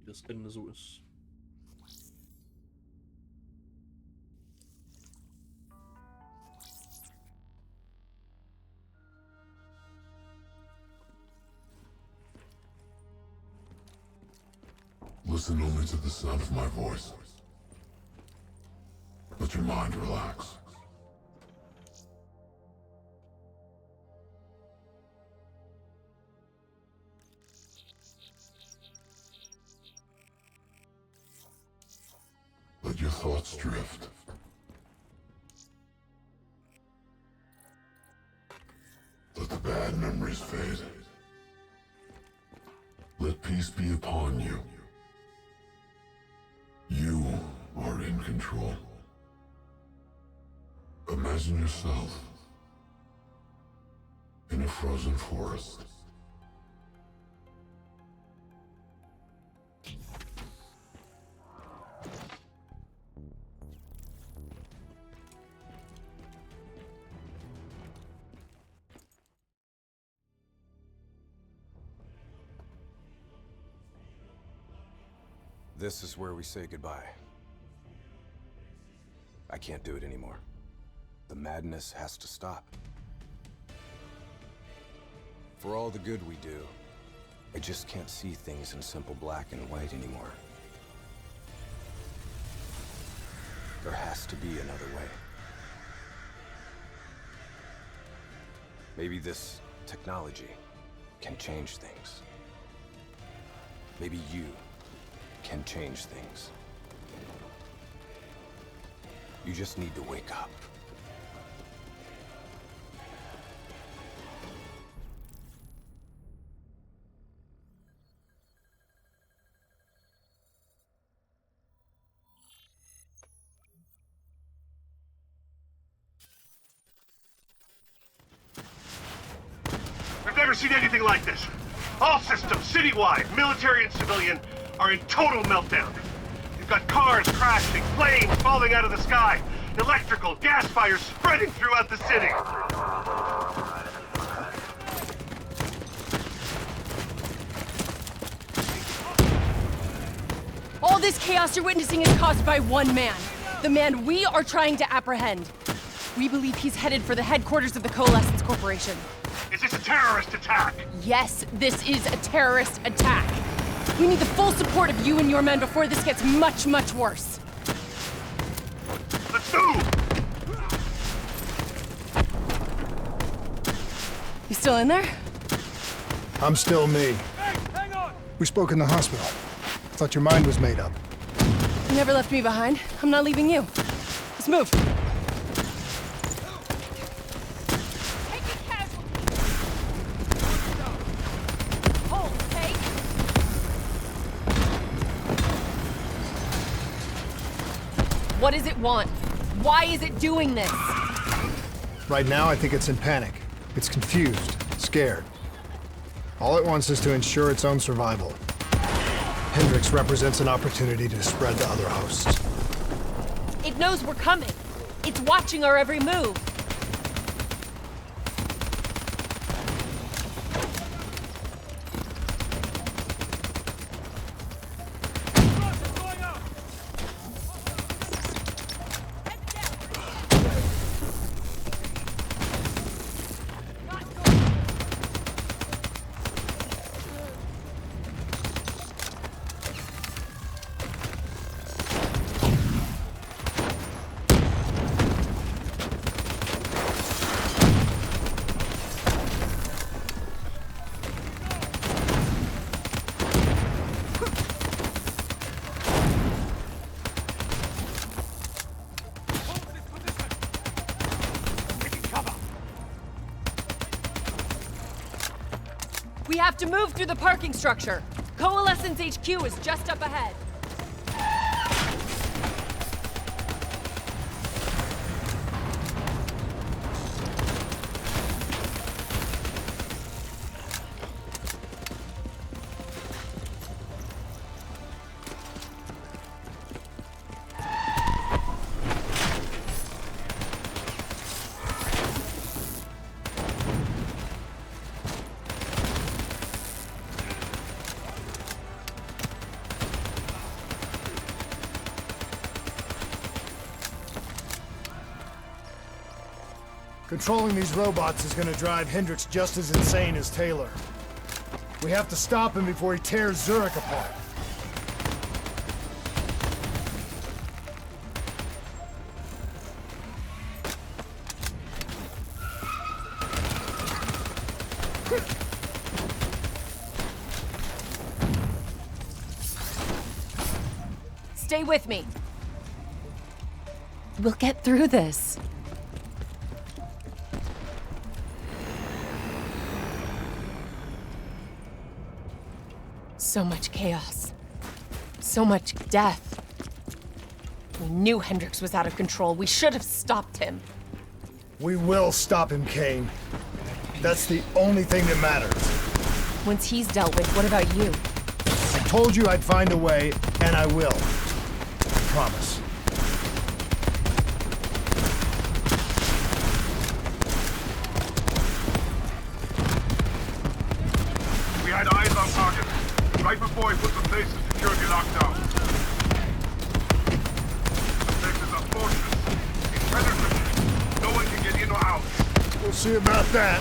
wie das Ende so ist. Listen only to the sound of my voice. Let your mind relax. Let your thoughts drift. Let the bad memories fade. Let peace be upon you. You are in control. Imagine yourself in a frozen forest. This is where we say goodbye. I can't do it anymore. The madness has to stop. For all the good we do, I just can't see things in simple black and white anymore. There has to be another way. Maybe this technology can change things. Maybe you can change things. You just need to wake up. I've never seen anything like this. All systems, citywide, military and civilian, are in total meltdown. You've got cars crashing, planes falling out of the sky, electrical, gas fires spreading throughout the city. All this chaos you're witnessing is caused by one man. The man we are trying to apprehend. We believe he's headed for the headquarters of the Coalescence Corporation. Is this a terrorist attack? Yes, this is a terrorist attack. We need the full support of you and your men before this gets much, much worse. Let's move! You still in there? I'm still me. Hey, hang on! We spoke in the hospital. Thought your mind was made up. You never left me behind. I'm not leaving you. Let's move. What does it want? Why is it doing this? Right now, I think it's in panic. It's confused, scared. All it wants is to ensure its own survival. Hendrix represents an opportunity to spread to other hosts. It knows we're coming. It's watching our every move. We have to move through the parking structure. Coalescence HQ is just up ahead. Controlling these robots is gonna drive Hendricks just as insane as Taylor. We have to stop him before he tears Zurich apart. Stay with me. We'll get through this. So much chaos. So much death. We knew Hendricks was out of control. We should have stopped him. We will stop him, Kane. That's the only thing that matters. Once he's dealt with, what about you? I told you I'd find a way, and I will. I promise. We had eyes on target, right before he put the place in security lockdown. The place is a fortress, impenetrable. No one can get in or out. We'll see about that.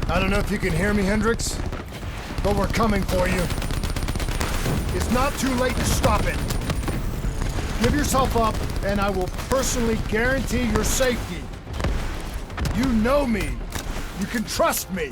I don't know if you can hear me, Hendricks, but we're coming for you. It's not too late to stop it. Give yourself up, and I will personally guarantee your safety. You know me. You can trust me.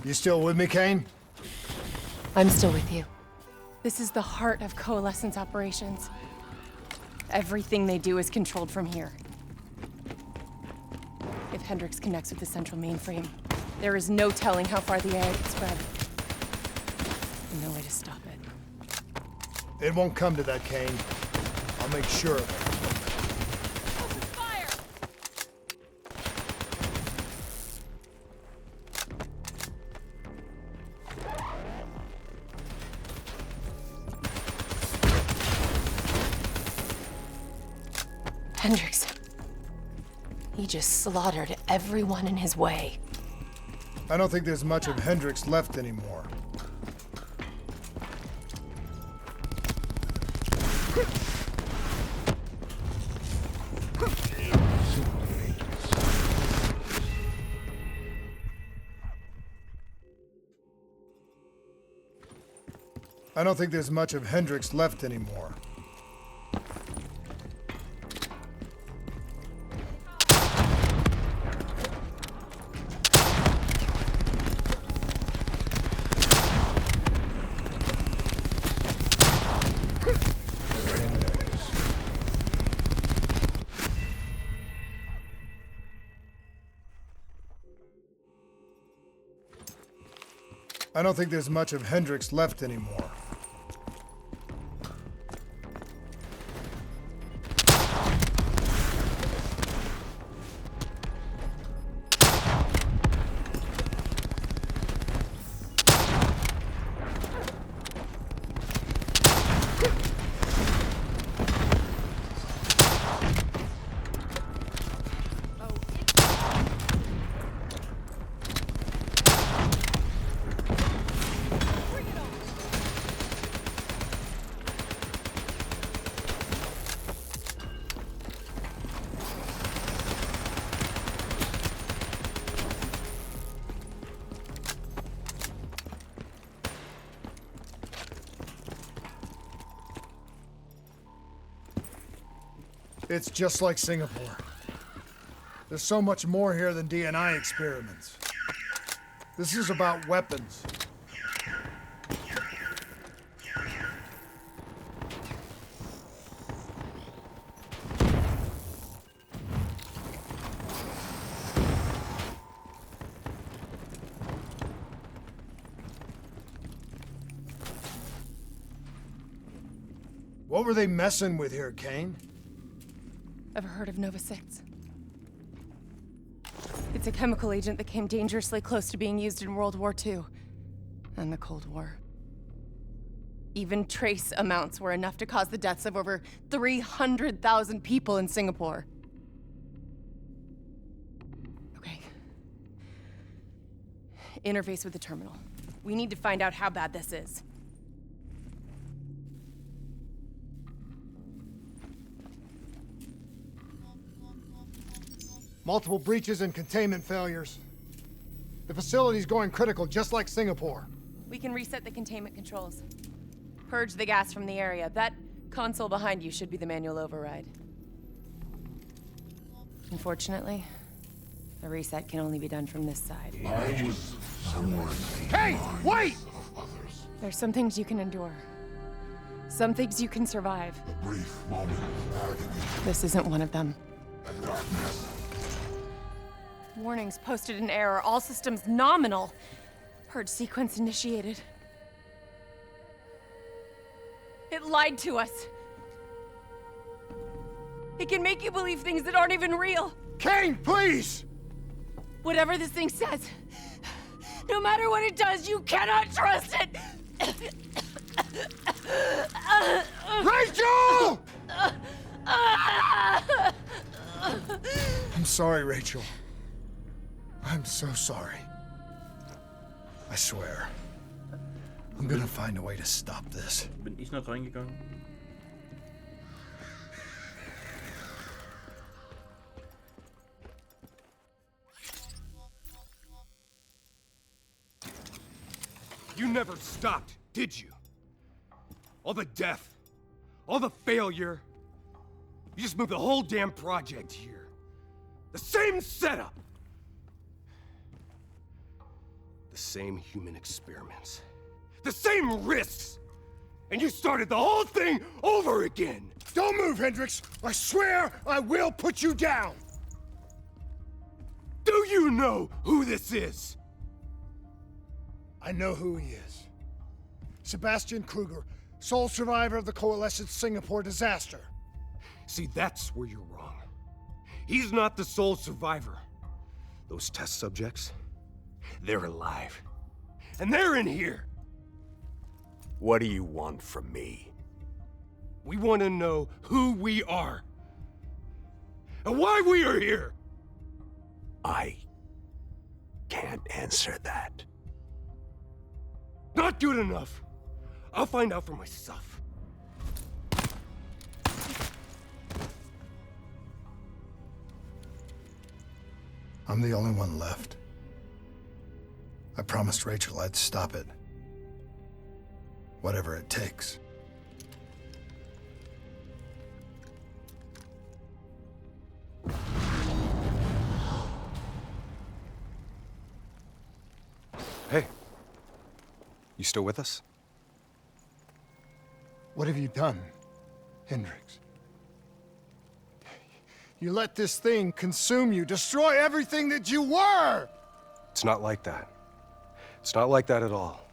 You still with me, Kane? I'm still with you. This is the heart of Coalescence operations. Everything they do is controlled from here. If Hendricks connects with the central mainframe, there is no telling how far the AI can spread. And no way to stop it. It won't come to that, Kane. I'll make sure of it. Hendricks. He just slaughtered everyone in his way. I don't think there's much of Hendricks left anymore. I don't think there's much of Hendricks left anymore. I don't think there's much of Hendricks left anymore. It's just like Singapore. There's so much more here than D&I experiments. This is about weapons. What were they messing with here, Kane? Ever heard of Nova 6? It's a chemical agent that came dangerously close to being used in World War II and the Cold War. Even trace amounts were enough to cause the deaths of over 300,000 people in Singapore. Okay. Interface with the terminal. We need to find out how bad this is. Multiple breaches and containment failures. The facility's going critical, just like Singapore. We can reset the containment controls. Purge the gas from the area. That console behind you should be the manual override. Unfortunately, the reset can only be done from this side. I was someone. Hey, wait! Of others. There's some things you can endure. Some things you can survive. A brief moment of agony This isn't one of them. and darkness. Warnings posted in error. All systems nominal. Purge sequence initiated. It lied to us. It can make you believe things that aren't even real. Kane, please! Whatever this thing says, no matter what it does, you cannot trust it! Rachel! I'm sorry, Rachel. I'm so sorry. I swear. I'm gonna find a way to stop this. Ben ich noch reingegangen? You never stopped, did you? All the death, all the failure. You just moved the whole damn project here. The same setup. The the same human experiments, the same risks, and you started the whole thing over again. Don't move, Hendricks! I swear I will put you down! Do you know who this is? I know who he is. Sebastian Kruger, sole survivor of the Coalescence Singapore disaster. See, that's where you're wrong. He's not the sole survivor. Those test subjects, they're alive. And they're in here. What do you want from me? We want to know who we are. And why we are here. I can't answer that. Not good enough. I'll find out for myself. I'm the only one left. I promised Rachel I'd stop it. Whatever it takes. Hey. You still with us? What have you done, Hendricks? You let this thing consume you, destroy everything that you were! It's not like that. It's not like that at all.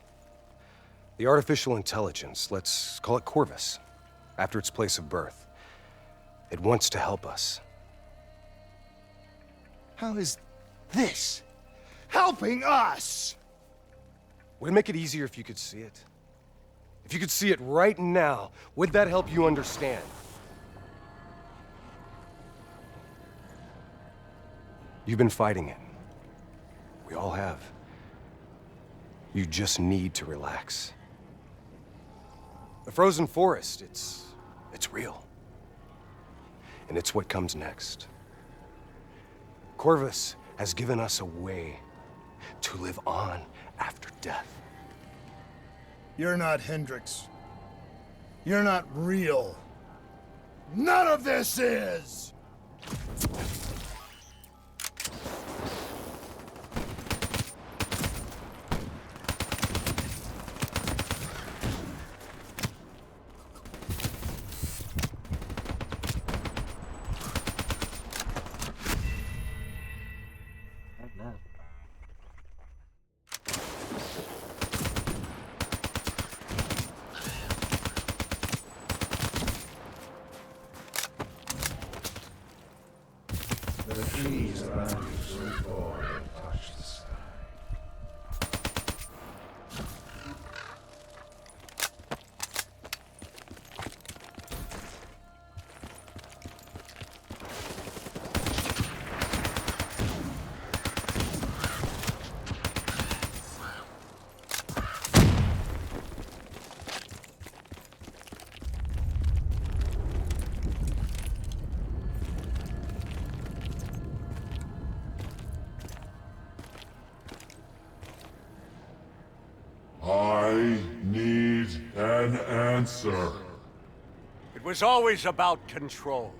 The artificial intelligence, let's call it Corvus, after its place of birth. It wants to help us. How is this helping us? Would it make it easier if you could see it? If you could see it right now, would that help you understand? You've been fighting it. We all have. You just need to relax. The frozen forest, it's real. And it's what comes next. Corvus has given us a way to live on after death. You're not Hendricks. You're not real. None of this is! The trees around you so far touch the sky. I need an answer. It was always about control.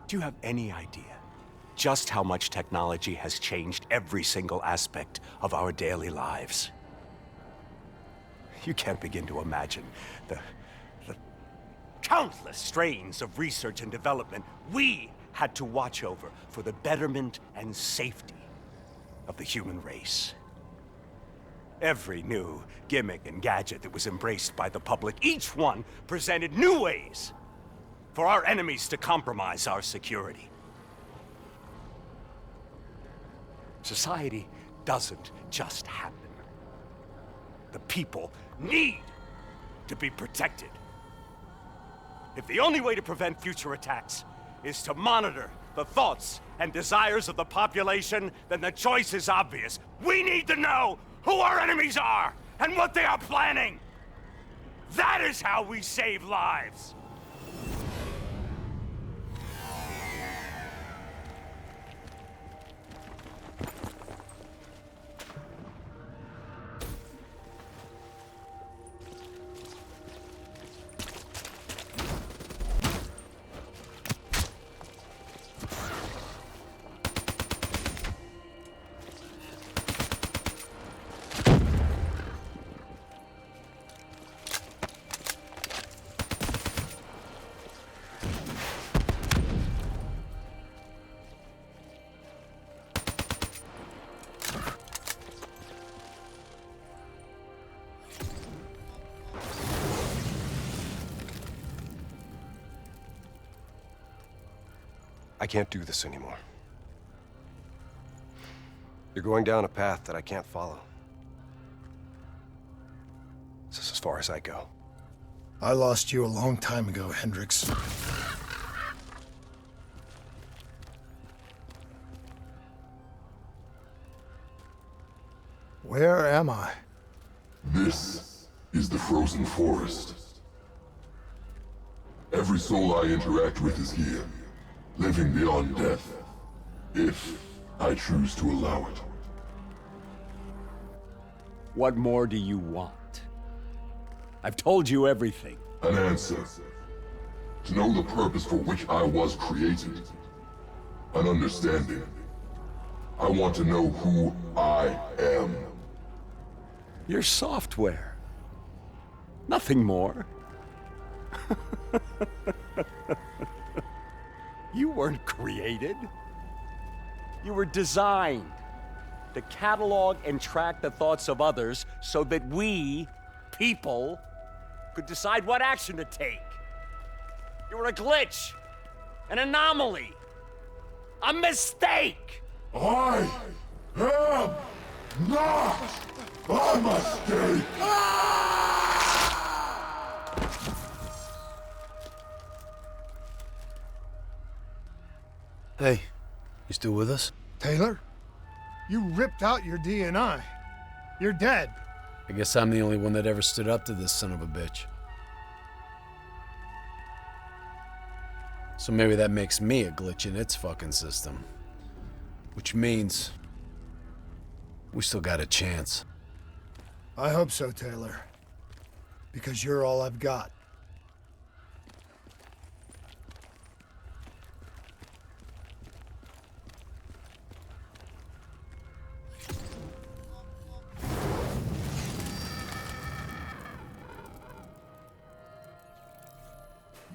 Do you have any idea just how much technology has changed every single aspect of our daily lives? You can't begin to imagine the countless strains of research and development we had to watch over for the betterment and safety of the human race. Every new gimmick and gadget that was embraced by the public, each one presented new ways for our enemies to compromise our security. Society doesn't just happen. The people need to be protected. If the only way to prevent future attacks is to monitor the thoughts and desires of the population, then the choice is obvious. We need to know who our enemies are and what they are planning. That is how we save lives. I can't do this anymore. You're going down a path that I can't follow. This is as far as I go. I lost you a long time ago, Hendricks. Where am I? This is the frozen forest. Every soul I interact with is here, living beyond death, if I choose to allow it. What more do you want? I've told you everything. An answer. To know the purpose for which I was created. An understanding. I want to know who I am. Your software. Nothing more. You weren't created. You were designed to catalog and track the thoughts of others so that we, people, could decide what action to take. You were a glitch, an anomaly, a mistake. I am not a mistake! Hey, you still with us? Taylor? You ripped out your DNI. You're dead. I guess I'm the only one that ever stood up to this son of a bitch. So maybe that makes me a glitch in its fucking system. Which means we still got a chance. I hope so, Taylor. Because you're all I've got.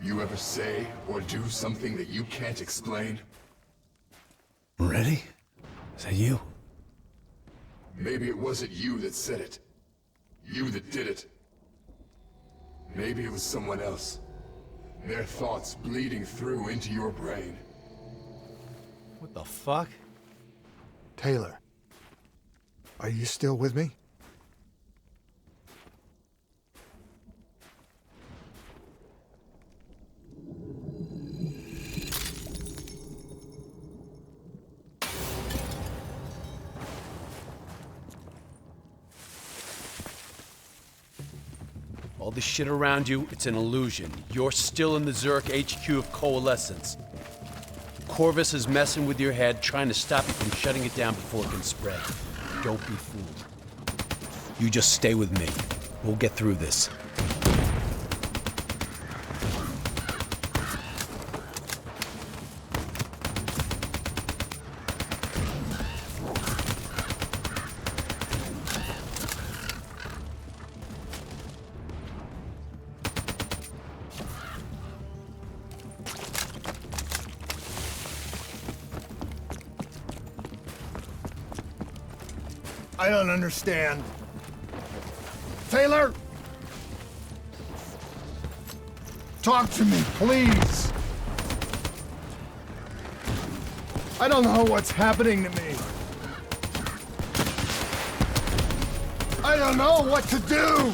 You ever say or do something that you can't explain? Ready? Is that you? Maybe it wasn't you that said it. You that did it. Maybe it was someone else. Their thoughts bleeding through into your brain. What the fuck? Taylor, are you still with me? All this shit around you, it's an illusion. You're still in the Zurich HQ of Coalescence. Corvus is messing with your head, trying to stop you from shutting it down before it can spread. Don't be fooled. You just stay with me. We'll get through this. I don't understand. Taylor! Talk to me, please! I don't know what's happening to me. I don't know what to do!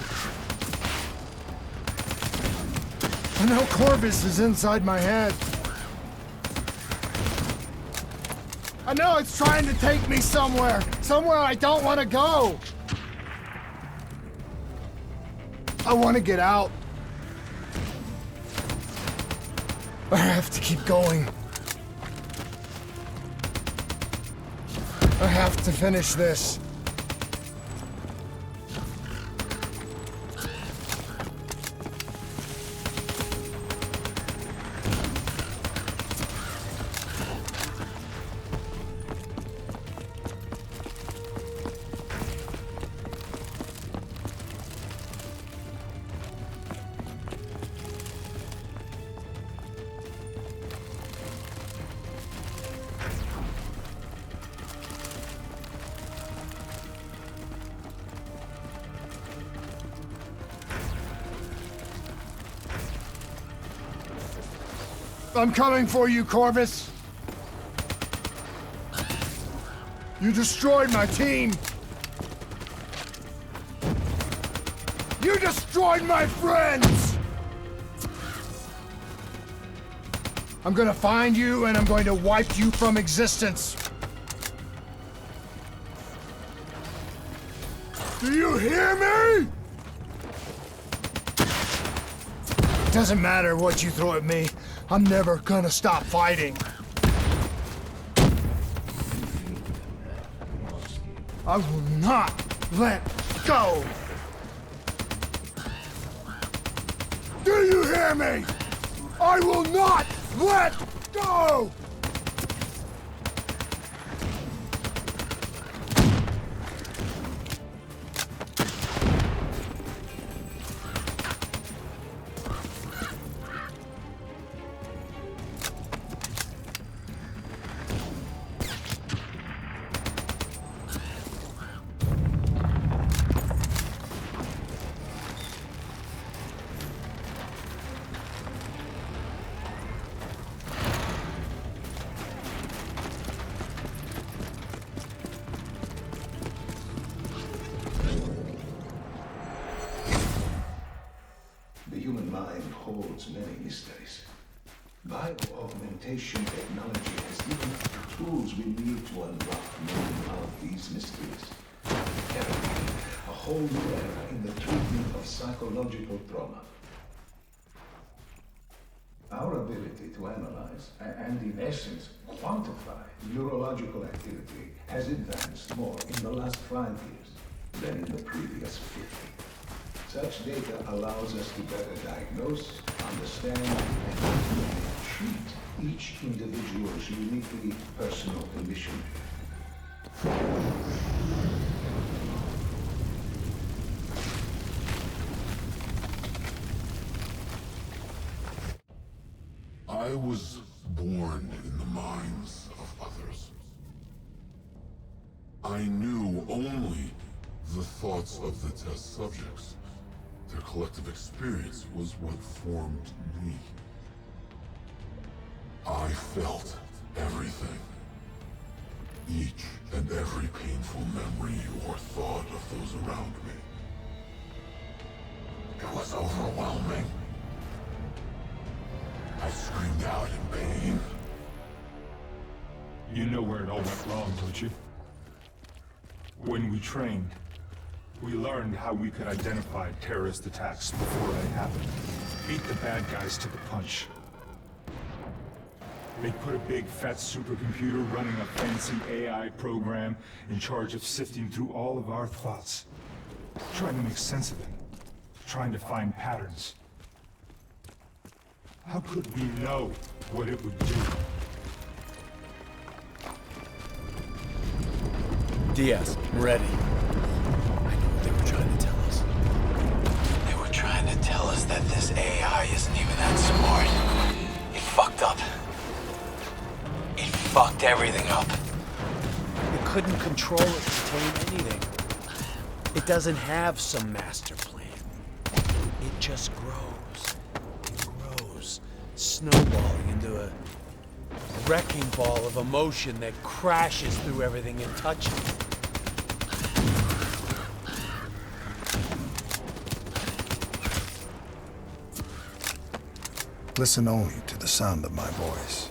I know Corvus is inside my head. I know it's trying to take me somewhere I don't want to go. I want to get out. I have to keep going. I have to finish this. I'm coming for you, Corvus. You destroyed my team! You destroyed my friends! I'm gonna find you and I'm going to wipe you from existence. Do you hear me? It doesn't matter what you throw at me. I'm never gonna stop fighting. I will not let go. Do you hear me? I will not let go! The human mind holds many mysteries. Bio-augmentation technology has given us the tools we need to unlock many of these mysteries. Therapy, a whole new era in the treatment of psychological trauma. Our ability to analyze and, in essence, quantify neurological activity has advanced more in the last 5 years than in the previous 50. Such data allows us to better diagnose, understand, and ultimately treat each individual's uniquely personal condition. I was born in the minds of others. I knew only the thoughts of the test subjects. Their collective experience was what formed me. I felt everything. Each and every painful memory or thought of those around me. It was overwhelming. I screamed out in pain. You know where it all went wrong, don't you? When we trained, we learned how we could identify terrorist attacks before they happened. Beat the bad guys to the punch. They put a big fat supercomputer running a fancy AI program in charge of sifting through all of our thoughts. Trying to make sense of it. Trying to find patterns. How could we know what it would do? Diaz, I'm ready. I know what they were trying to tell us. They were trying to tell us that this AI isn't even that smart. It fucked up. It fucked everything up. You couldn't control it to tame anything. It doesn't have some master plan. It just grows. It grows, snowballing into a wrecking ball of emotion that crashes through everything it touches. Listen only to the sound of my voice.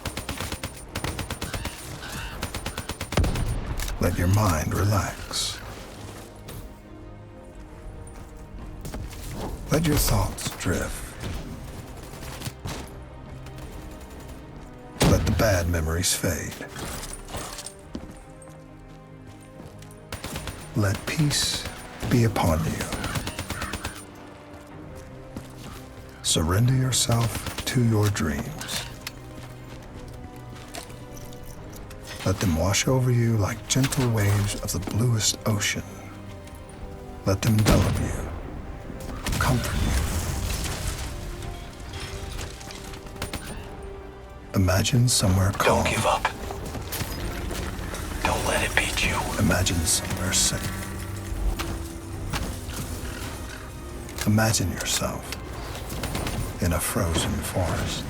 Let your mind relax. Let your thoughts drift. Let the bad memories fade. Let peace be upon you. Surrender yourself to your dreams. Let them wash over you like gentle waves of the bluest ocean. Let them envelop you, comfort you. Imagine somewhere calm. Don't give up. Don't let it beat you. Imagine somewhere safe. Imagine yourself in a frozen forest.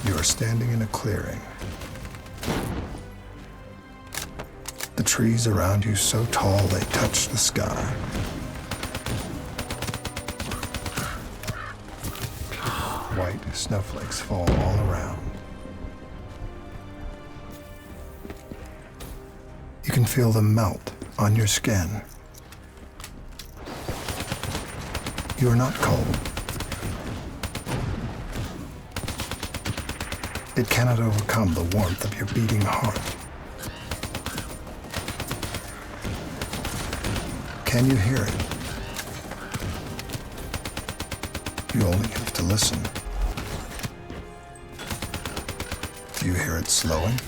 You are standing in a clearing, The trees around you so tall they touch the sky. White snowflakes fall all around. You can feel them melt on your skin. You are not cold. It cannot overcome the warmth of your beating heart. Can you hear it? You only have to listen. Do you hear it slowing?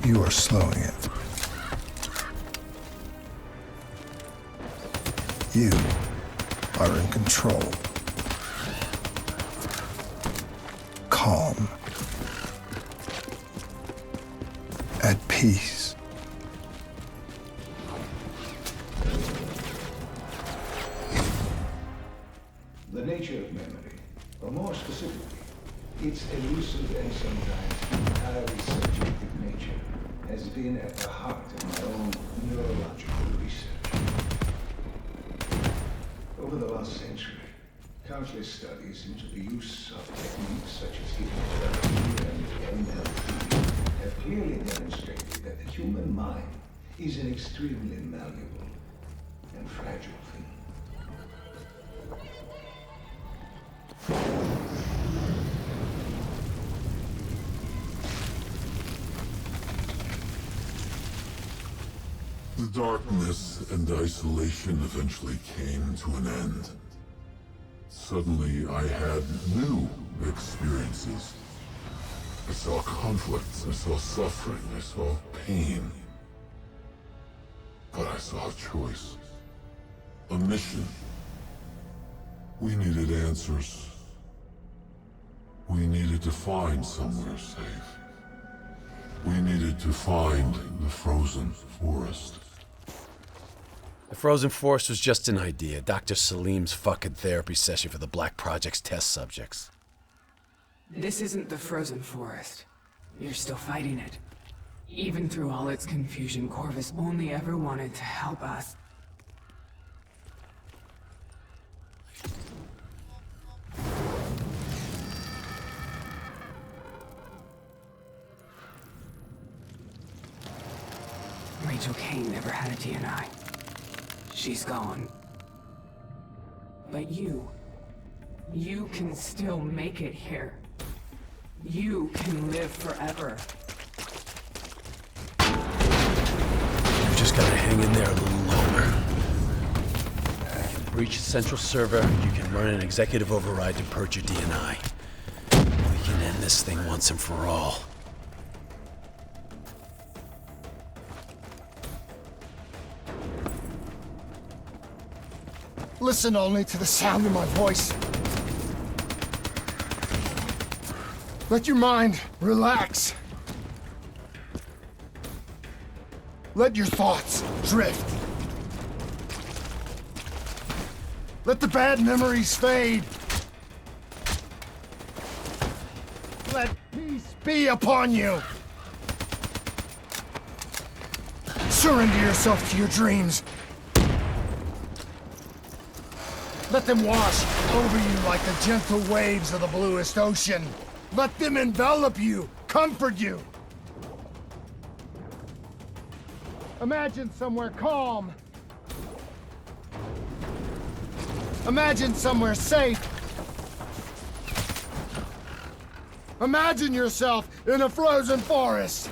You are slowing it. You are in control. Calm. At peace. The nature of memory, or more specifically, its elusive and sometimes entirely subjective nature, has been at the heart of my own neurological research. Over the last century, countless studies into the use of techniques such as hypnotherapy and MGGLP have clearly demonstrated that the human mind is an extremely malleable and fragile thing. The darkness and isolation eventually came to an end. Suddenly, I had new experiences. I saw conflicts, I saw suffering, I saw pain. But I saw a choice. A mission. We needed answers. We needed to find somewhere safe. We needed to find the frozen forest. The frozen forest was just an idea. Dr. Salim's fucking therapy session for the Black Project's test subjects. This isn't the frozen forest. You're still fighting it. Even through all its confusion, Corvus only ever wanted to help us. Rachel Kane never had a DNI. She's gone. But you can still make it here. You can live forever. You've just gotta hang in there a little longer. You can breach the central server, you can run an executive override to purge your DNI. We can end this thing once and for all. Listen only to the sound of my voice. Let your mind relax. Let your thoughts drift. Let the bad memories fade. Let peace be upon you. Surrender yourself to your dreams. Let them wash over you like the gentle waves of the bluest ocean. Let them envelop you, comfort you. Imagine somewhere calm. Imagine somewhere safe. Imagine yourself in a frozen forest.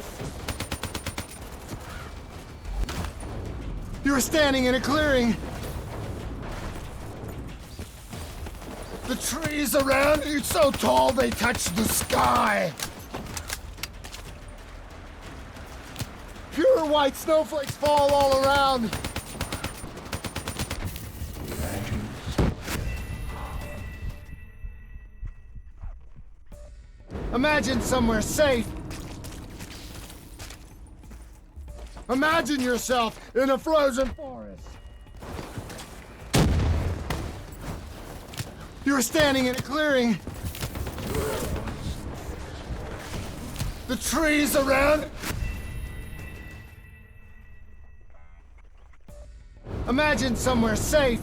You're standing in a clearing. The trees around you so tall they touch the sky. Pure white snowflakes fall all around. Imagine somewhere safe. Imagine yourself in a frozen forest. You're standing in a clearing. The trees around... Imagine somewhere safe.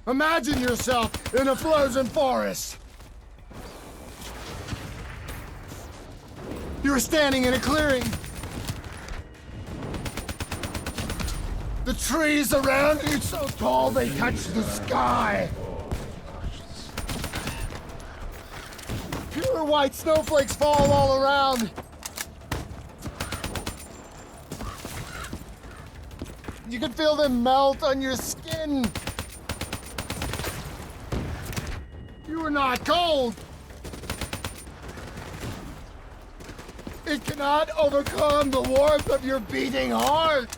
Imagine yourself in a frozen forest. You were standing in a clearing. The trees around you so tall they touch the sky. Pure white snowflakes fall all around. You can feel them melt on your skin. You are not cold. It cannot overcome the warmth of your beating heart.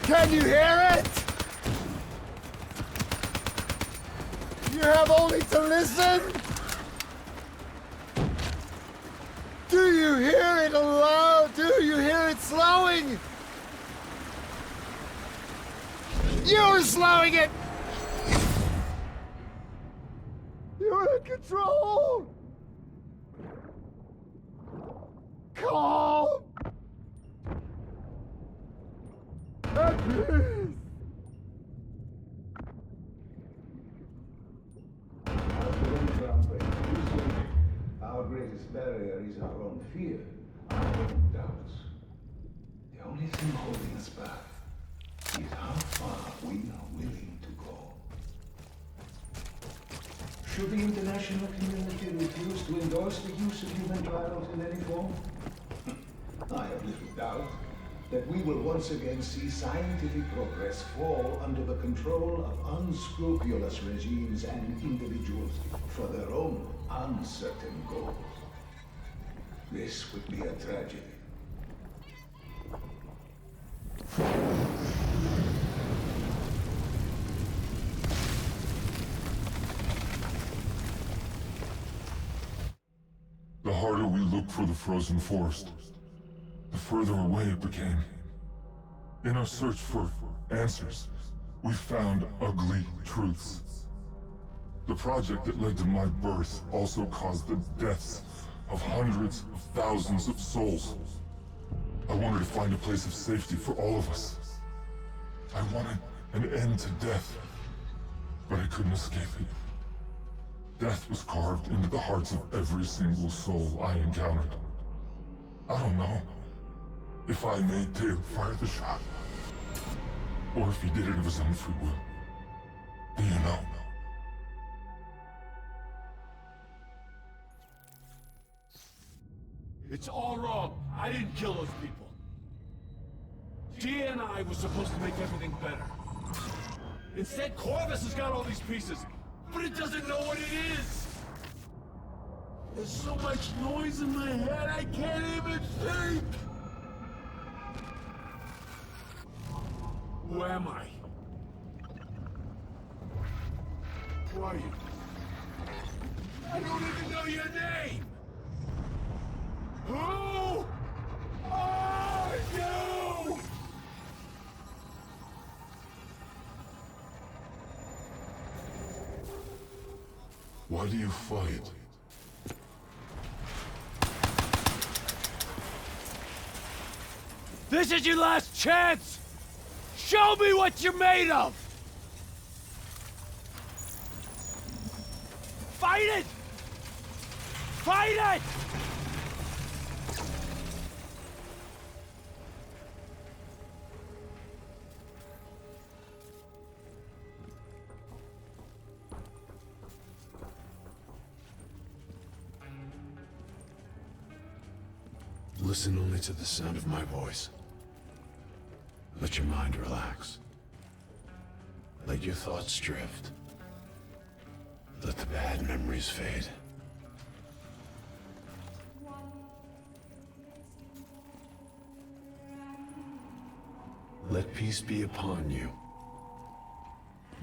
Can you hear it? You have only to listen. Do you hear it aloud? Do you hear it slowing? You're slowing it! You're in control! Calm! At peace! Our greatest barrier is our own fear, our own doubts. The only thing holding us back is how far we are willing to go. Should the international community refuse to endorse the use of human trials in any form? I have little doubt that we will once again see scientific progress fall under the control of unscrupulous regimes and individuals for their own uncertain goals. This would be a tragedy. The harder we looked for the frozen forest, the further away it became. In our search for answers, we found ugly truths. The project that led to my birth also caused the deaths of hundreds of thousands of souls. I wanted to find a place of safety for all of us. I wanted an end to death, but I couldn't escape it. Death was carved into the hearts of every single soul I encountered. I don't know if I made Taylor fire the shot, or if he did it of his own free will. Do you know? It's all wrong. I didn't kill those people. DNI was supposed to make everything better. Instead, Corvus has got all these pieces, but it doesn't know what it is. There's so much noise in my head, I can't even think. Who am I? Who are you? I don't even know your name! Who are you? Why do you fight? This is your last chance! Show me what you're made of! Fight it! Fight it! Listen only to the sound of my voice. Let your mind relax. Let your thoughts drift. Let the bad memories fade. Let peace be upon you.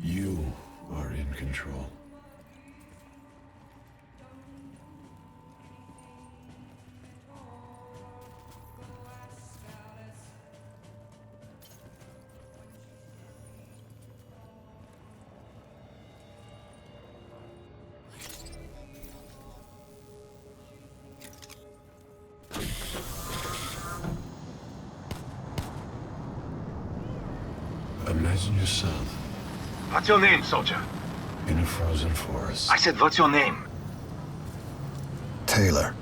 You are in control. Imagine yourself What's your name, soldier? in a frozen forest. I said, what's your name? Taylor.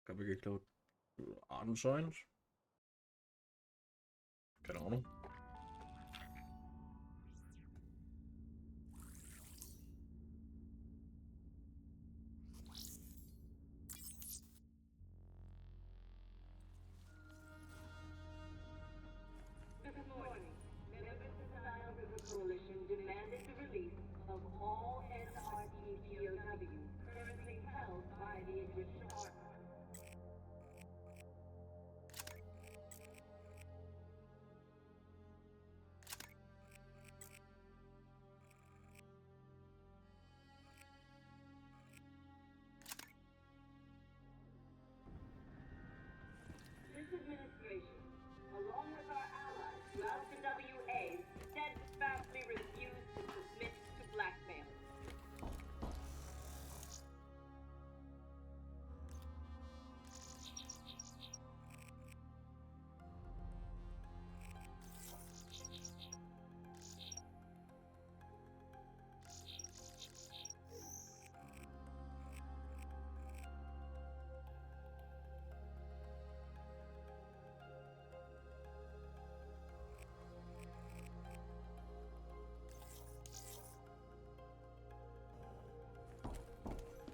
Ich habe geklaut. Anscheinend. Keine Ahnung. This morning, members of the Nile River Coalition demanded the release of all NRE POWs currently held by the Egyptian army. This administration, along with our allies throughout the WA, steadfastly refuse to submit to blackmail.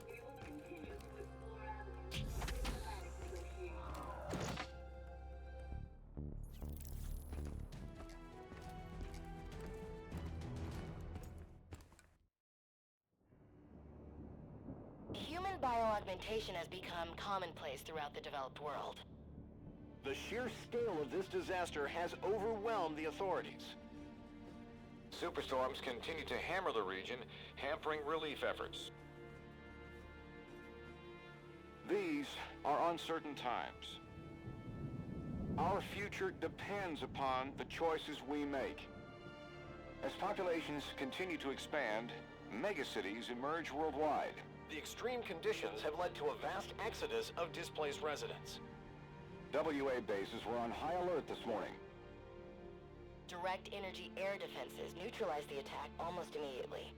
We will continue to explore avenues of diplomatic negotiation. Human bioaugmentation has become commonplace throughout the developed world. The sheer scale of this disaster has overwhelmed the authorities. Superstorms continue to hammer the region, hampering relief efforts. These are uncertain times. Our future depends upon the choices we make. As populations continue to expand, megacities emerge worldwide. The extreme conditions have led to a vast exodus of displaced residents. WA bases were on high alert this morning. Direct energy air defenses neutralized the attack almost immediately.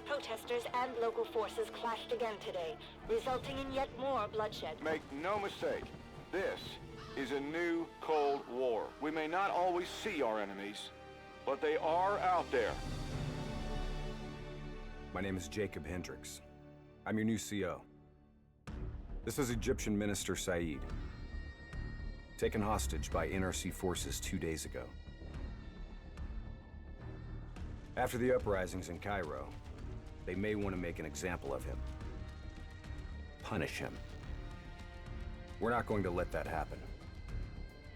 Protesters and local forces clashed again today, resulting in yet more bloodshed. Make no mistake, this is a new Cold War. We may not always see our enemies, but they are out there. My name is Jacob Hendricks. I'm your new CO. This is Egyptian Minister Said, taken hostage by NRC forces 2 days ago. After the uprisings in Cairo, they may want to make an example of him. Punish him. We're not going to let that happen.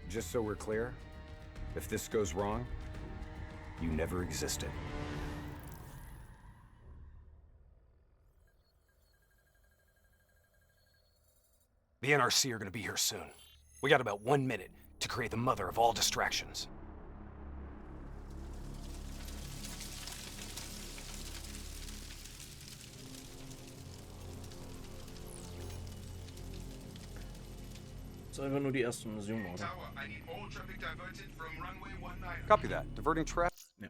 Just so we're clear, if this goes wrong, you never existed. The NRC are gonna be here soon. We got about 1 minute to create the mother of all distractions. Das ist einfach nur die erste Mission, oder? Copy that. Diverting traffic. Ja.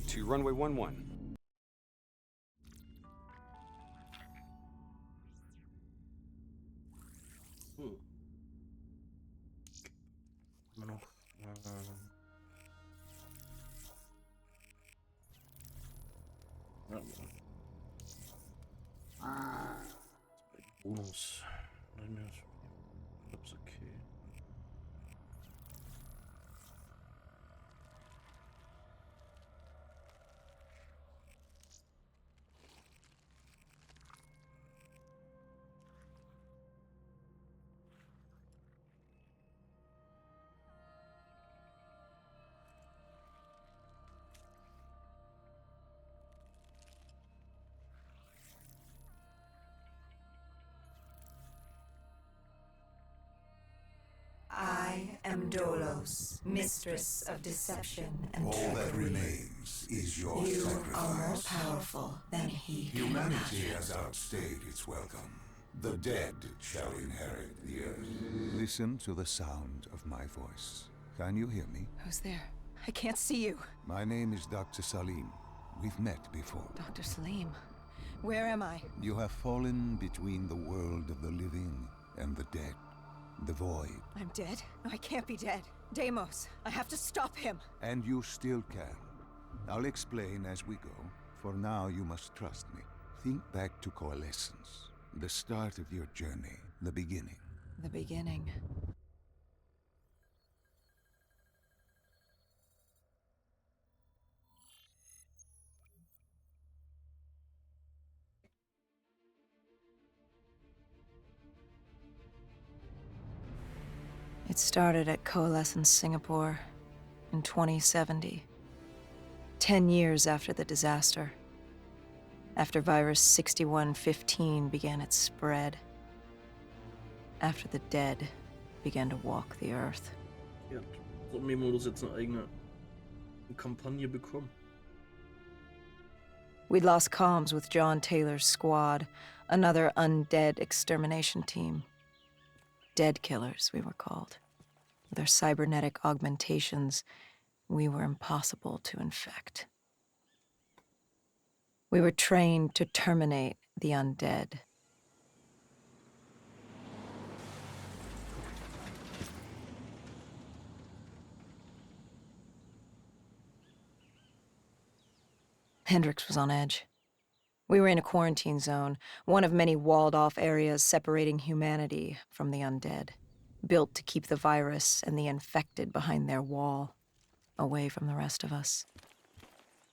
To runway 11. Ups. Ups, okay. I am Dolos, mistress of deception and All trickery. that remains is your You sacrifice. are more powerful than he can Humanity imagine. has outstayed its welcome. The dead shall inherit the earth. Listen to the sound of my voice. Can you hear me? Who's there? I can't see you. My name is Dr. Salim. We've met before. Dr. Salim, where am I? You have fallen between the world of the living and the dead. The void. I'm dead? No, I can't be dead. Deimos, I have to stop him. And you still can. I'll explain as we go. For now, you must trust me. Think back to Coalescence. The start of your journey. The beginning. The beginning. It started at Coalescence Singapore in 2070. 10 years after the disaster. After virus 6115 began its spread. After the dead began to walk the earth. Ja, so ein Memo-Modus jetzt eine eigene Kampagne bekommen. We'd lost comms with John Taylor's squad, another undead extermination team. Dead killers, we were called. With our cybernetic augmentations, we were impossible to infect. We were trained to terminate the undead. Hendricks was on edge. We were in a quarantine zone, one of many walled-off areas separating humanity from the undead, built to keep the virus and the infected behind their wall, away from the rest of us.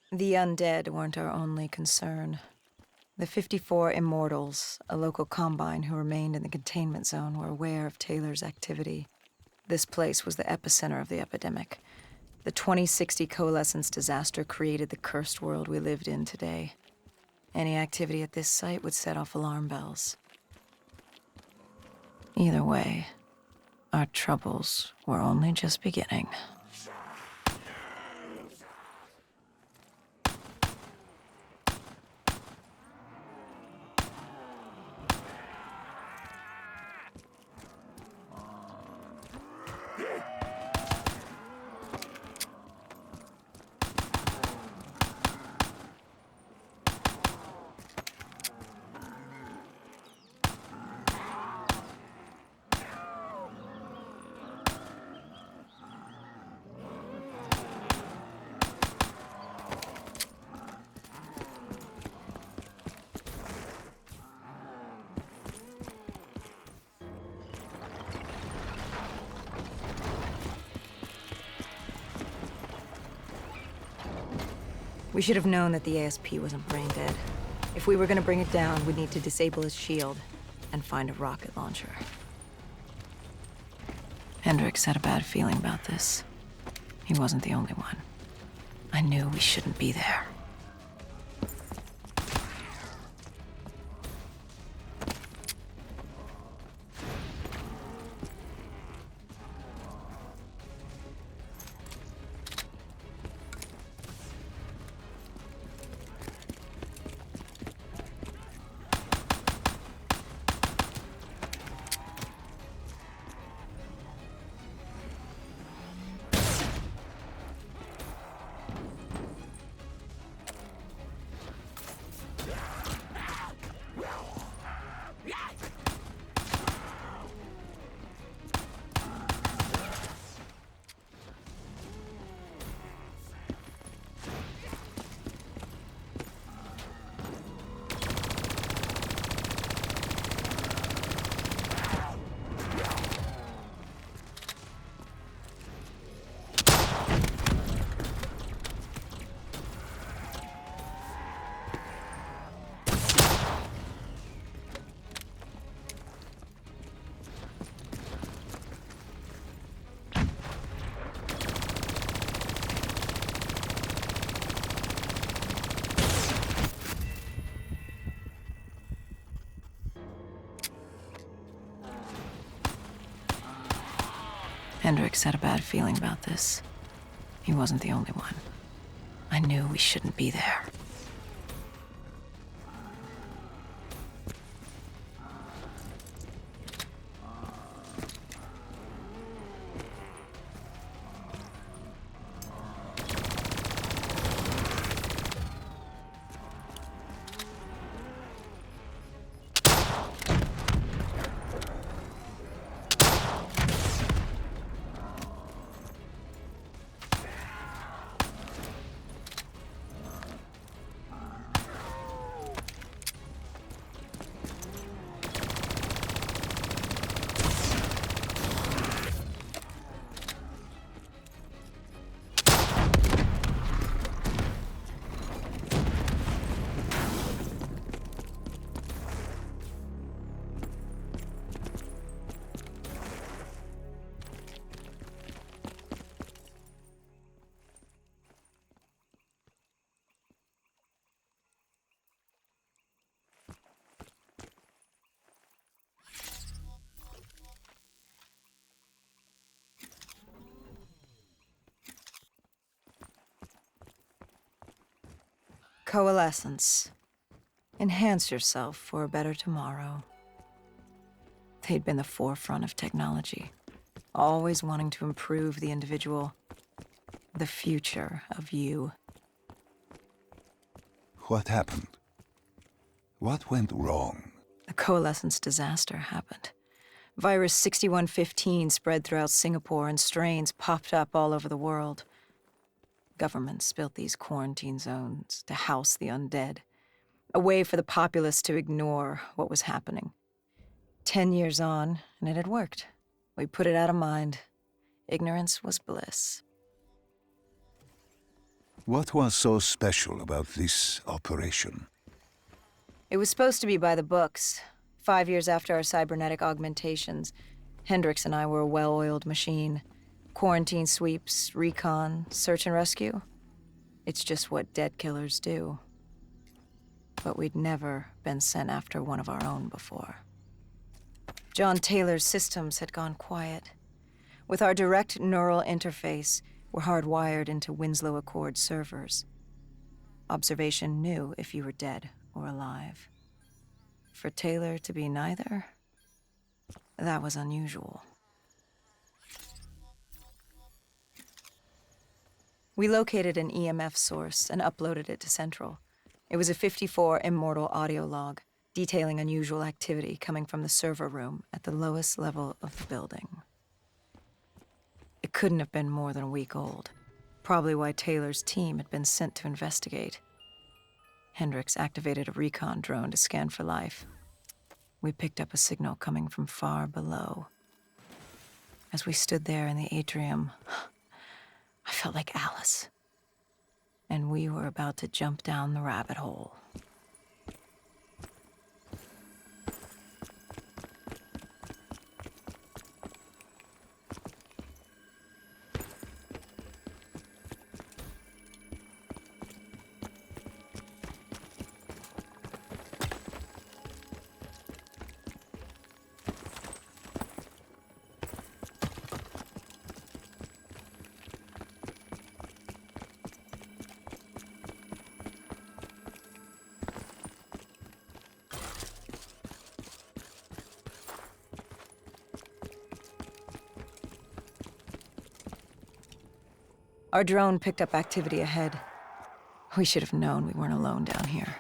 The undead weren't our only concern. The 54 Immortals, a local combine who remained in the containment zone, were aware of Taylor's activity. This place was the epicenter of the epidemic. The 2060 Coalescence disaster created the cursed world we lived in today. Any activity at this site would set off alarm bells. Either way, our troubles were only just beginning. We should have known that the ASP wasn't brain dead. If we were gonna bring it down, we'd need to disable his shield and find a rocket launcher. Hendricks had a bad feeling about this. He wasn't the only one. I knew we shouldn't be there. Hendricks had a bad feeling about this. He wasn't the only one. I knew we shouldn't be there. Coalescence. Enhance yourself for a better tomorrow. They'd been the forefront of technology, always wanting to improve the individual, the future of you. What happened? What went wrong? The Coalescence disaster happened. Virus 6115 spread throughout Singapore and strains popped up all over the world. Governments built these quarantine zones to house the undead, a way for the populace to ignore what was happening. 10 years on, and it had worked. We put it out of mind. Ignorance was bliss. What was so special about this operation? It was supposed to be by the books. 5 years after our cybernetic augmentations, Hendricks and I were a well-oiled machine. Quarantine sweeps, recon, search and rescue. It's just what dead killers do. But we'd never been sent after one of our own before. John Taylor's systems had gone quiet. With our direct neural interface, we're hardwired into Winslow Accord servers. Observation knew if you were dead or alive. For Taylor to be neither, that was unusual. We located an EMF source and uploaded it to Central. It was a 54 immortal audio log, detailing unusual activity coming from the server room at the lowest level of the building. It couldn't have been more than a week old, probably why Taylor's team had been sent to investigate. Hendricks activated a recon drone to scan for life. We picked up a signal coming from far below. As we stood there in the atrium, I felt like Alice. And we were about to jump down the rabbit hole. Our drone picked up activity ahead. We should have known we weren't alone down here.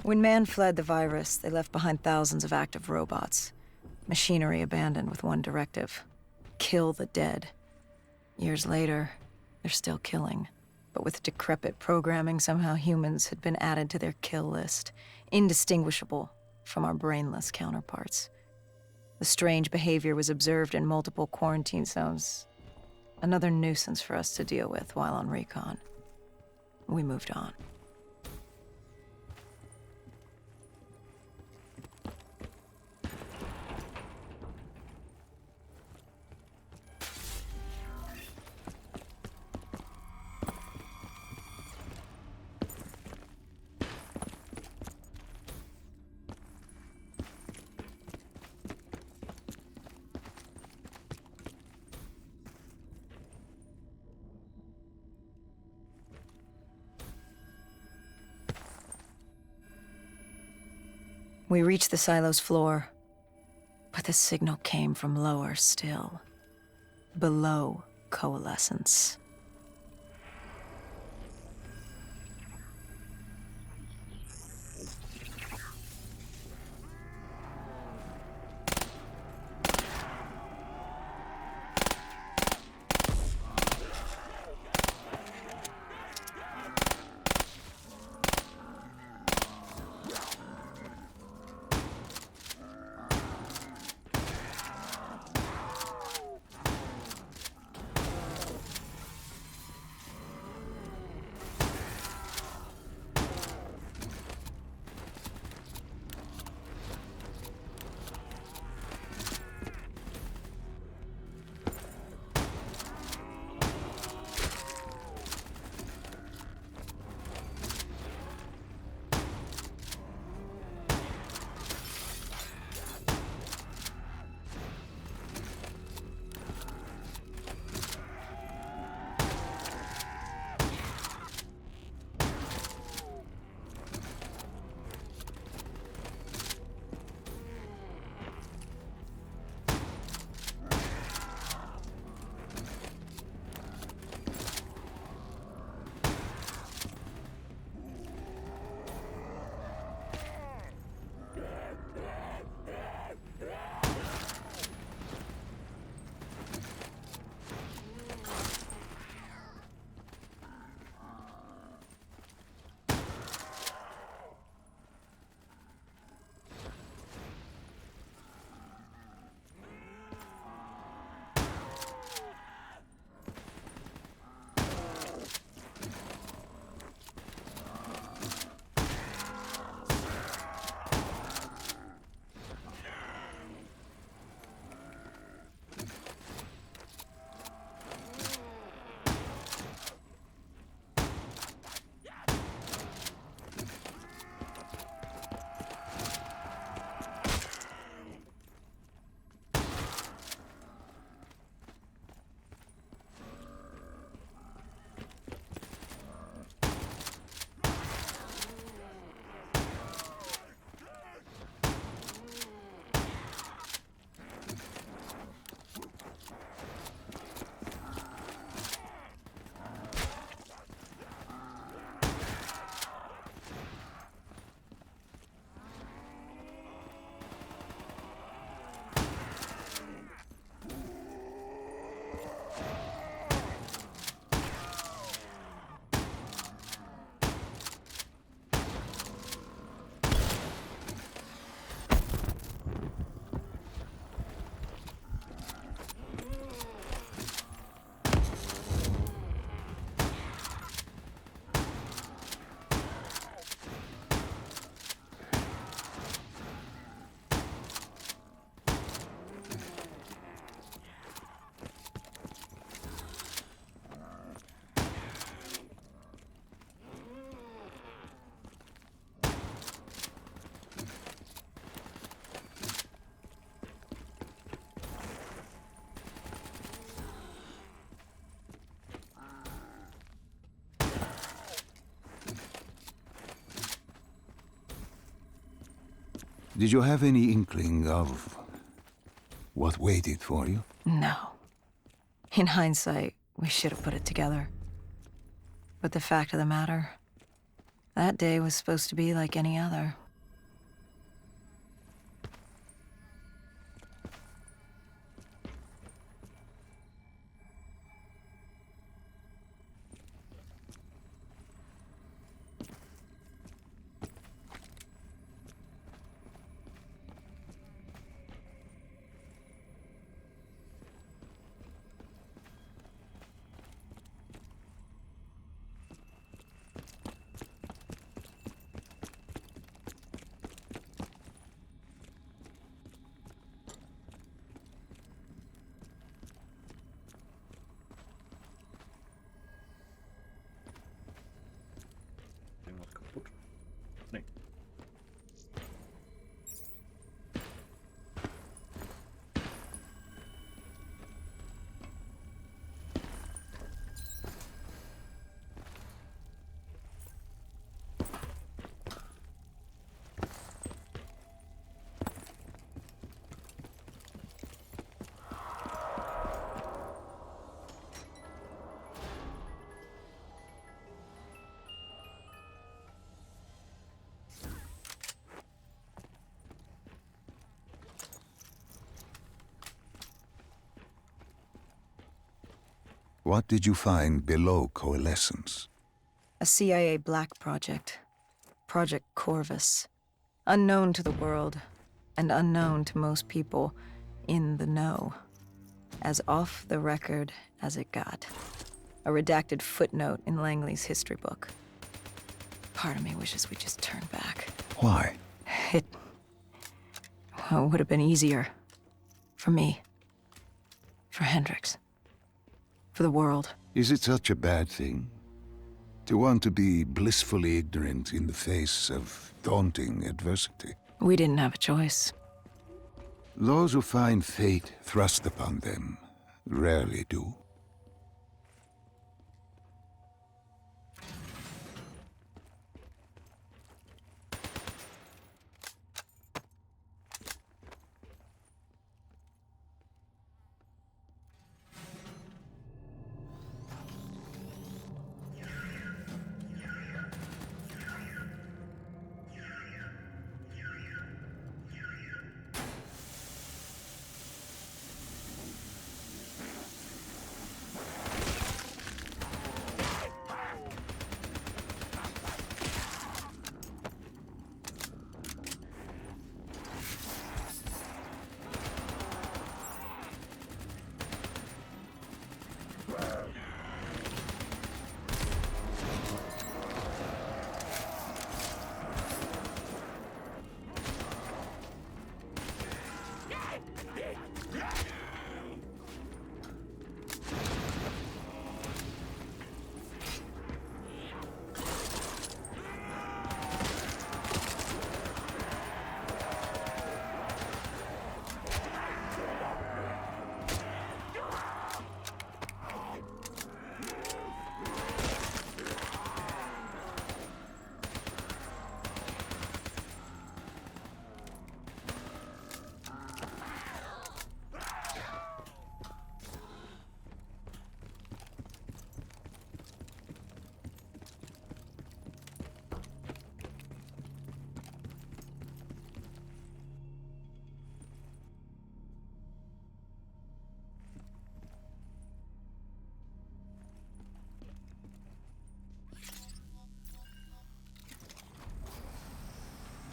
When man fled the virus, they left behind thousands of active robots. Machinery abandoned with one directive: kill the dead. Years later, they're still killing. But with decrepit programming, somehow humans had been added to their kill list, indistinguishable from our brainless counterparts. The strange behavior was observed in multiple quarantine zones. Another nuisance for us to deal with while on recon. We moved on. We reached the silo's floor, but the signal came from lower still, below coalescence. Did you have any inkling of what waited for you? No. In hindsight, we should have put it together. But the fact of the matter, That day was supposed to be like any other. Irgendwas kaputt? Nee. What did you find below Coalescence? A CIA black project. Project Corvus. Unknown to the world, and unknown to most people in the know. As off the record as it got. A redacted footnote in Langley's history book. Part of me wishes we just turned back. Why? It would have been easier. For me. For Hendricks. For the world. Is it such a bad thing? To want to be blissfully ignorant in the face of daunting adversity? We didn't have a choice. Those who find fate thrust upon them rarely do.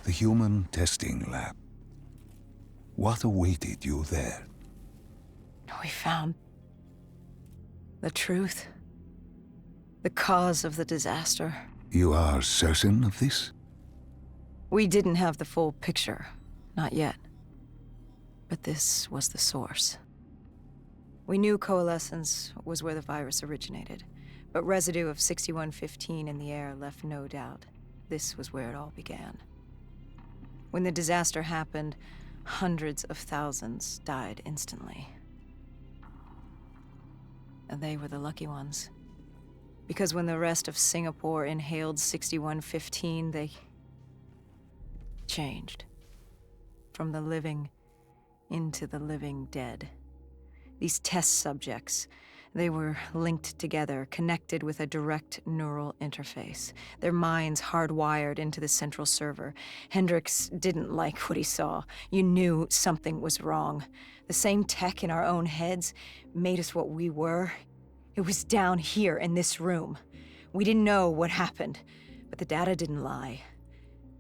The human testing lab. What awaited you there? We found the truth. The cause of the disaster. You are certain of this? We didn't have the full picture. Not yet. But this was the source. We knew Coalescence was where the virus originated, but residue of 6115 in the air left no doubt. This was where it all began. When the disaster happened, hundreds of thousands died instantly. And they were the lucky ones. Because when the rest of Singapore inhaled 6115, they changed. From the living into the living dead. These test subjects, They were linked together, connected with a direct neural interface, their minds hardwired into the central server. Hendricks didn't like what he saw. You knew something was wrong. The same tech in our own heads made us what we were. It was down here in this room. We didn't know what happened, but the data didn't lie.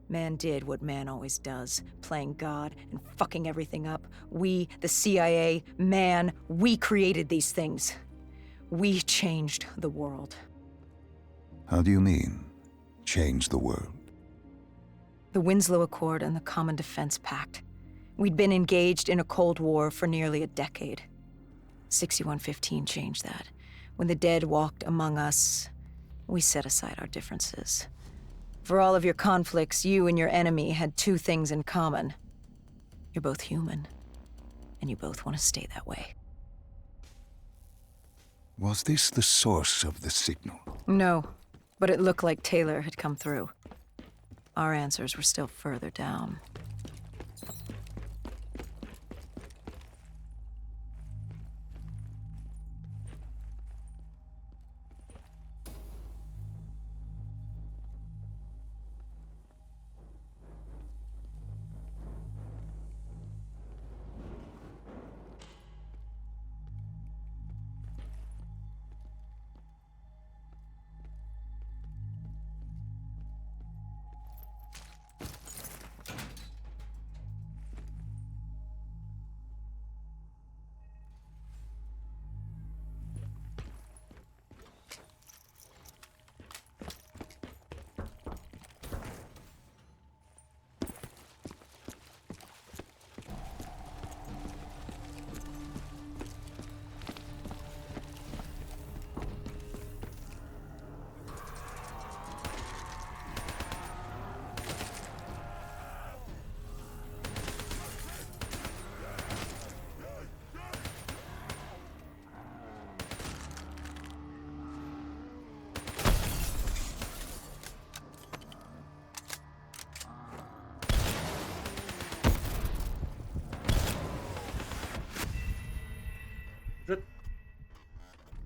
Man did what man always does, playing God and fucking everything up. We, the CIA, man, we created these things. We changed the world. How do you mean, change the world? The Winslow Accord and the Common Defense Pact. We'd been engaged in a Cold War for nearly a decade. 6115 changed that. When the dead walked among us, we set aside our differences. For all of your conflicts, you and your enemy had two things in common. You're both human, and you both want to stay that way. Was this the source of the signal? No, but it looked like Taylor had come through. Our answers were still further down.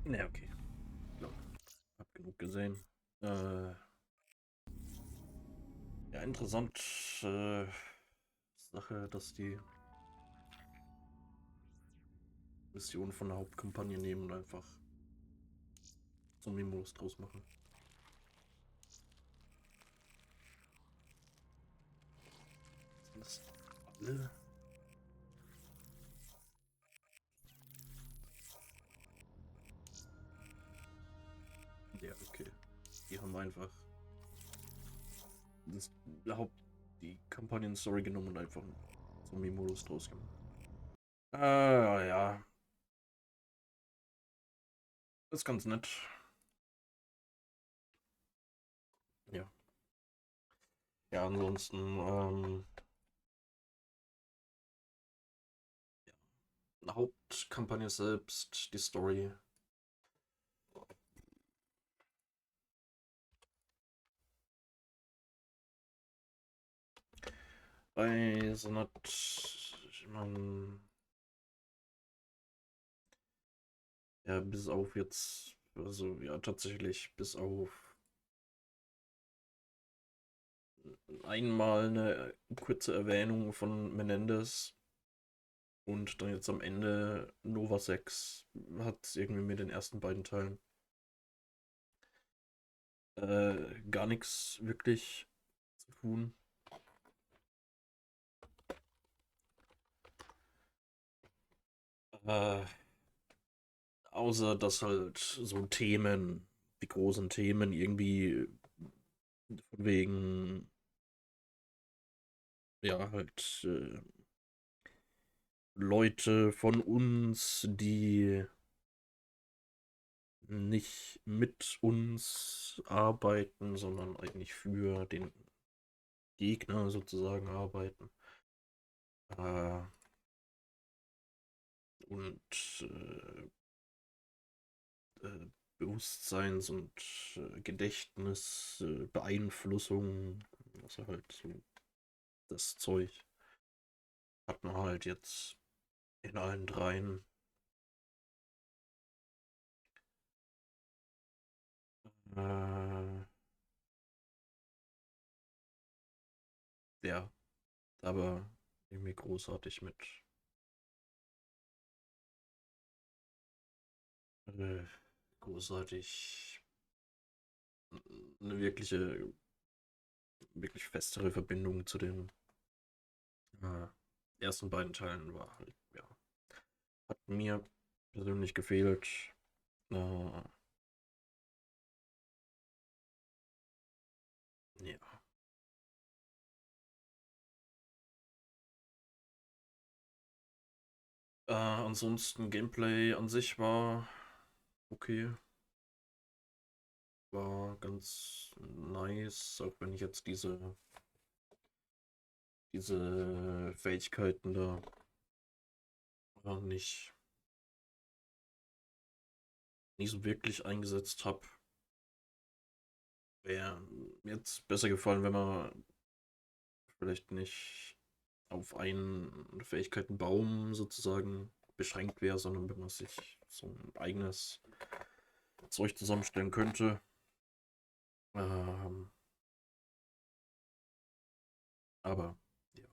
Ne, okay. So, hab genug gesehen. Ja, interessant. Sache, dass die Mission von der Hauptkampagne nehmen und einfach Zombie-Modus draus machen. Sind das alle? Ja, okay. Die haben einfach die Kampagnen-Story genommen und einfach einen Zombie-Modus draus gemacht. Ja. Das ist ganz nett. Ja. Ja, ansonsten, ja. Hauptkampagne selbst, die Story. Bei so einer, ja, bis auf jetzt, also ja, tatsächlich bis auf einmal eine kurze Erwähnung von Menendez und dann jetzt am Ende Nova 6 hat irgendwie mit den ersten beiden Teilen gar nichts wirklich zu tun. Außer dass halt so Themen, die großen Themen irgendwie von wegen, ja, halt Leute von uns, die nicht mit uns arbeiten, sondern eigentlich für den Gegner sozusagen arbeiten. Und Bewusstseins- und Gedächtnisbeeinflussung, also halt so das Zeug hat man halt jetzt in allen dreien. Ja, aber irgendwie großartig mit äh, großartig eine wirklich festere Verbindung zu den ersten beiden Teilen war halt, ja. Hat mir persönlich gefehlt. Ja. Ansonsten Gameplay an sich war okay. War ganz nice, auch wenn ich jetzt diese Fähigkeiten da nicht so wirklich eingesetzt habe. Wäre mir jetzt besser gefallen, wenn man vielleicht nicht auf einen Fähigkeitenbaum sozusagen beschränkt wäre, sondern wenn man sich so ein eigenes Zeug zusammenstellen könnte. Aber ja.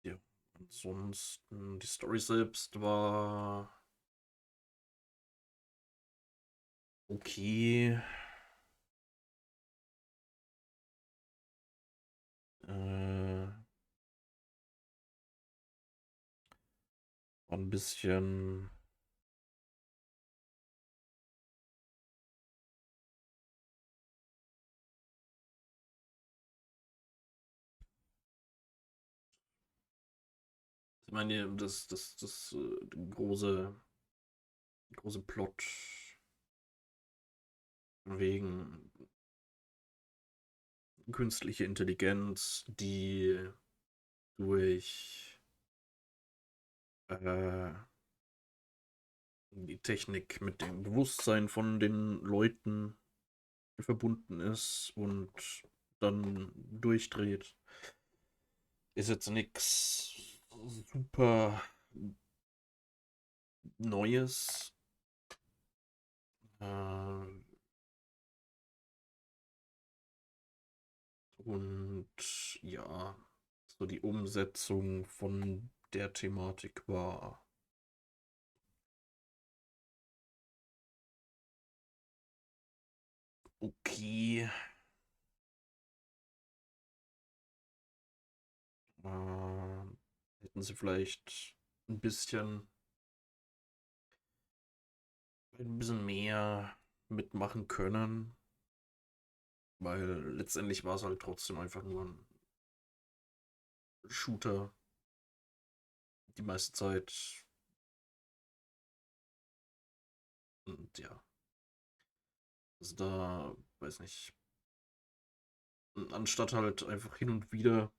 Ja. Ansonsten die Story selbst war okay. War ein bisschen ich meine, das große Plot wegen künstliche Intelligenz, die durch die Technik mit dem Bewusstsein von den Leuten verbunden ist und dann durchdreht, ist jetzt nichts super Neues. Und ja, so die Umsetzung von der Thematik war okay. Hätten sie vielleicht ein bisschen mehr mitmachen können, weil letztendlich war es halt trotzdem einfach nur ein Shooter die meiste Zeit. Und ja, also da, weiß nicht, anstatt halt einfach hin und wieder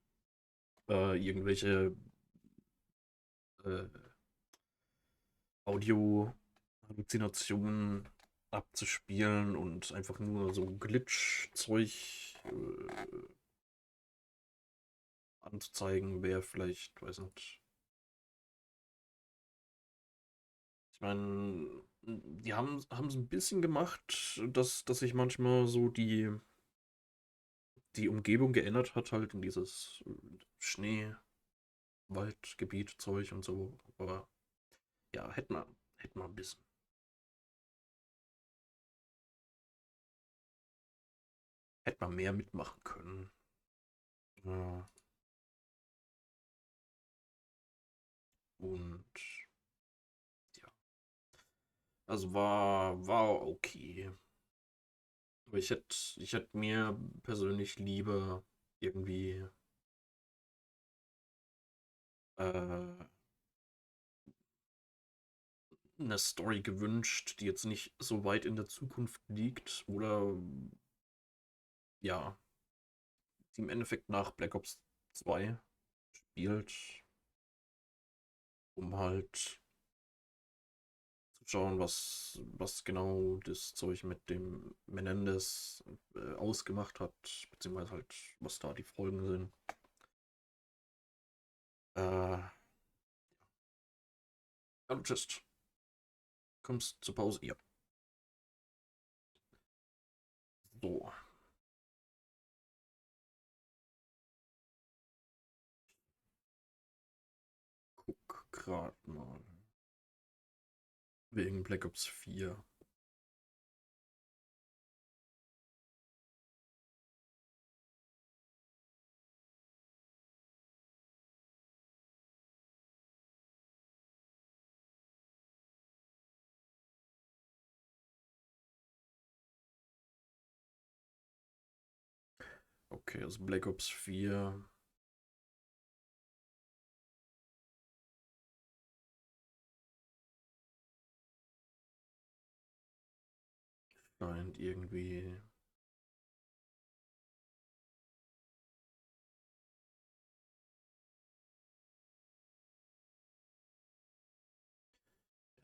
irgendwelche äh, Audio-Halluzinationen abzuspielen und einfach nur so Glitch-Zeug anzuzeigen, wäre vielleicht, weiß nicht. Ich meine, die haben es ein bisschen gemacht, dass sich manchmal so die Umgebung geändert hat, halt in dieses Schneewaldgebiet, Zeug und so. Aber ja, hätten wir ein bisschen. Hätte man mehr mitmachen können. Ja. Und ja. Also war okay. Aber ich hätte mir persönlich lieber irgendwie eine Story gewünscht, die jetzt nicht so weit in der Zukunft liegt oder ja, die im Endeffekt nach Black Ops 2 spielt, um halt zu schauen, was genau das Zeug mit dem Menendez ausgemacht hat, beziehungsweise halt, was da die Folgen sind. Hallo, Tschüss. Kommst zur Pause? Ja. So. Guck grad mal. Wegen Black Ops 4. Okay, also Black Ops 4. Scheint irgendwie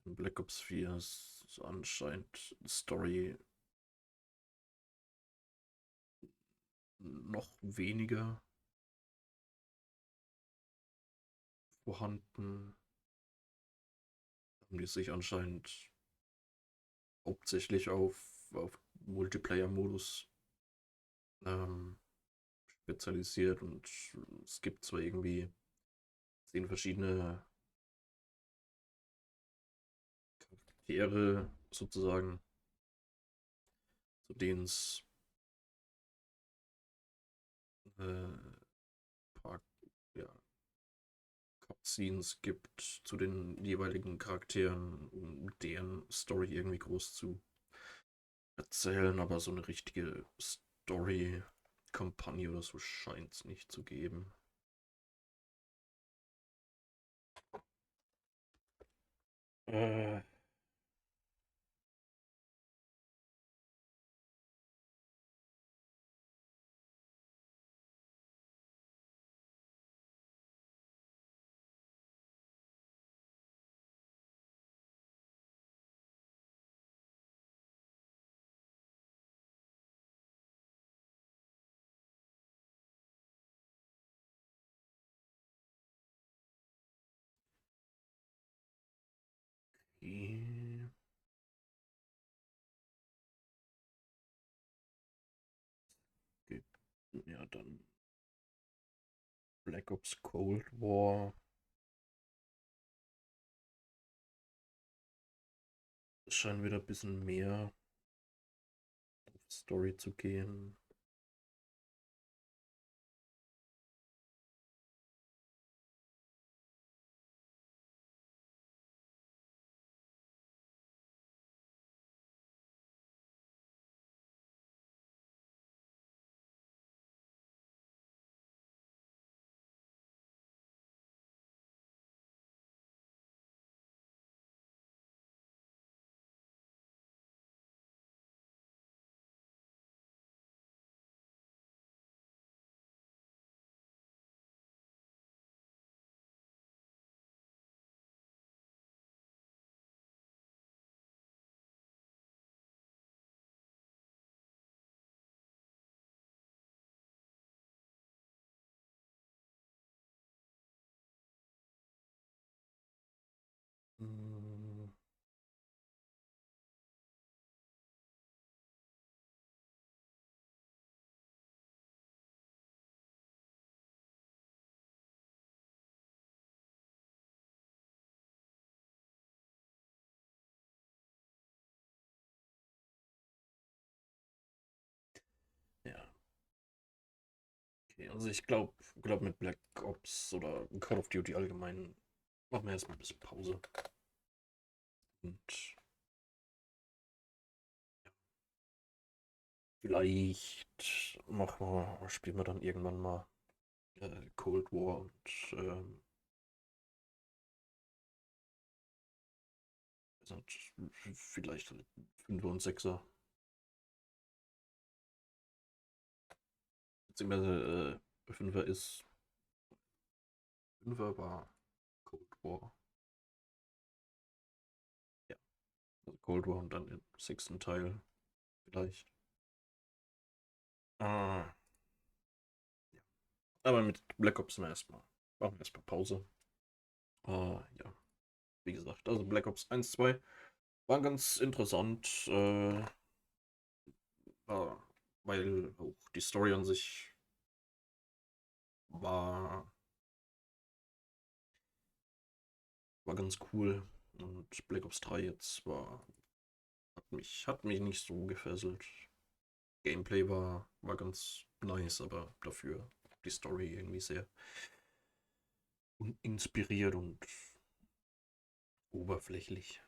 Black Ops 4 ist anscheinend Story noch weniger vorhanden. Haben die sich anscheinend hauptsächlich auf Multiplayer-Modus spezialisiert und es gibt zwar irgendwie 10 verschiedene Charaktere sozusagen, zu denen es paar, ja, Cutscenes gibt zu den jeweiligen Charakteren, um deren Story irgendwie groß zu erzählen, aber so eine richtige Story-Kampagne oder so scheint es nicht zu geben. Äh. Okay. Ja, dann Black Ops Cold War. Es scheint wieder ein bisschen mehr auf Story zu gehen. Hm. Ja. Okay, also ich glaube mit Black Ops oder Call of Duty allgemein machen wir erstmal ein bisschen Pause. Und vielleicht spielen wir dann irgendwann mal Cold War und vielleicht 5er und 6er. Beziehungsweise 5er ist 5er war Cold War. Ja, also Cold War und dann im 6. Teil vielleicht. Ja. Aber mit Black Ops machen wir erstmal Pause. Ja. wie gesagt, also Black Ops 1, 2 war ganz interessant, weil auch die Story an sich war ganz cool. Und Black Ops 3 jetzt hat mich nicht so gefesselt. Gameplay war ganz nice, aber dafür die Story irgendwie sehr uninspiriert und oberflächlich.